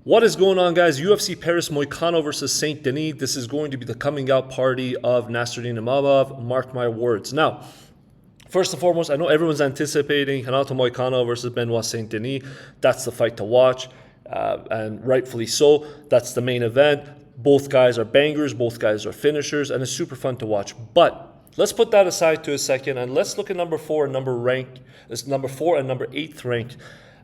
What is going on, guys? UFC Paris Moicano versus Saint Denis. This is going to be the coming out party of Nassurdin İmavov. Mark my words. Now, first and foremost, I know everyone's anticipating Renato Moicano versus Benoit Saint Denis. That's the fight to watch, and rightfully so. That's the main event. Both guys are bangers. Both guys are finishers, and it's super fun to watch. But let's put that aside to a second, and let's look at number 4 and number 8th ranked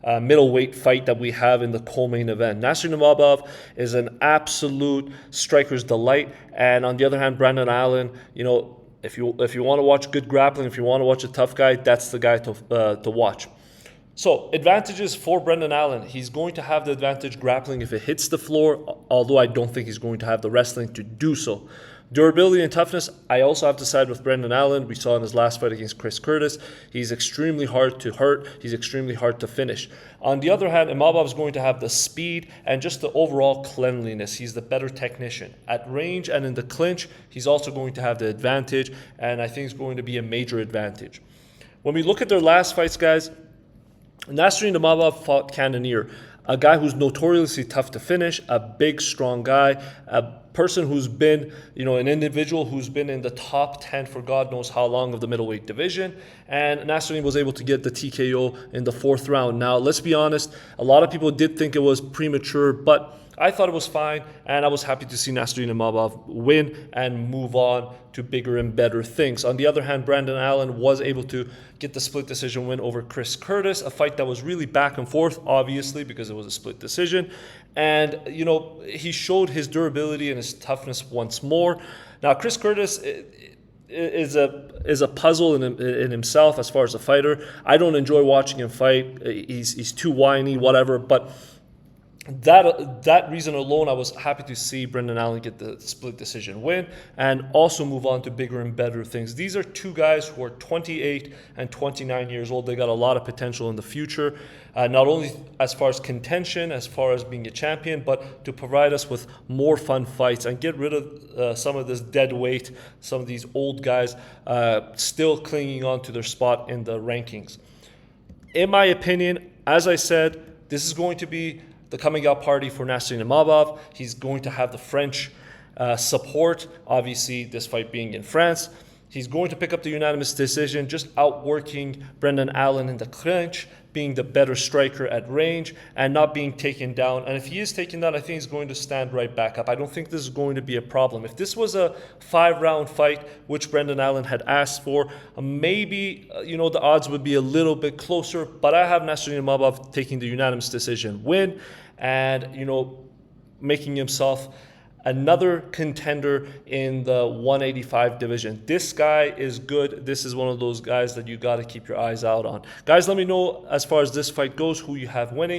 middleweight fight that we have in the co-main event. Nassurdin İmavov is an absolute striker's delight, and on the other hand, Brendan Allen, if you want to watch good grappling, if you want to watch a tough guy, that's the guy to watch. So, advantages for Brendan Allen. He's going to have the advantage grappling if it hits the floor, although I don't think he's going to have the wrestling to do so. Durability and toughness, I also have to side with Brendan Allen. We saw in his last fight against Chris Curtis. He's extremely hard to hurt. He's extremely hard to finish. On the other hand, Imavov is going to have the speed and just the overall cleanliness. He's the better technician. At range and in the clinch, he's also going to have the advantage, and I think it's going to be a major advantage. When we look at their last fights, guys, Nassurdin İmavov fought Cannonier, a guy who's notoriously tough to finish, a big, strong guy, a person who's been, an individual who's been in the top 10 for God knows how long of the middleweight division. And Nassurdin was able to get the TKO in the 4th round. Now, let's be honest, a lot of people did think it was premature, but I thought it was fine, and I was happy to see Nassurdin İmavov win and move on to bigger and better things. On the other hand, Brendan Allen was able to get the split decision win over Chris Curtis, a fight that was really back and forth, obviously, because it was a split decision. And, he showed his durability and his toughness once more. Now, Chris Curtis is a puzzle in himself as far as a fighter. I don't enjoy watching him fight. He's too whiny, whatever, but that reason alone, I was happy to see Brendan Allen get the split decision win and also move on to bigger and better things. These are two guys who are 28 and 29 years old. They got a lot of potential in the future, not only as far as contention, as far as being a champion, but to provide us with more fun fights and get rid of some of this dead weight, some of these old guys still clinging on to their spot in the rankings. In my opinion, as I said, this is going to be the coming out party for Nassurdin İmavov. He's going to have the French support, obviously this fight being in France. He's going to pick up the unanimous decision, just outworking Brendan Allen in the clinch, being the better striker at range, and not being taken down. And if he is taken down, I think he's going to stand right back up. I don't think this is going to be a problem. If this was a 5-round fight, which Brendan Allen had asked for, maybe, the odds would be a little bit closer. But I have Nassurdin İmavov taking the unanimous decision win and, making himself another contender in the 185 division. This guy is good. This is one of those guys that you got to keep your eyes out on. Guys, let me know as far as this fight goes, who you have winning.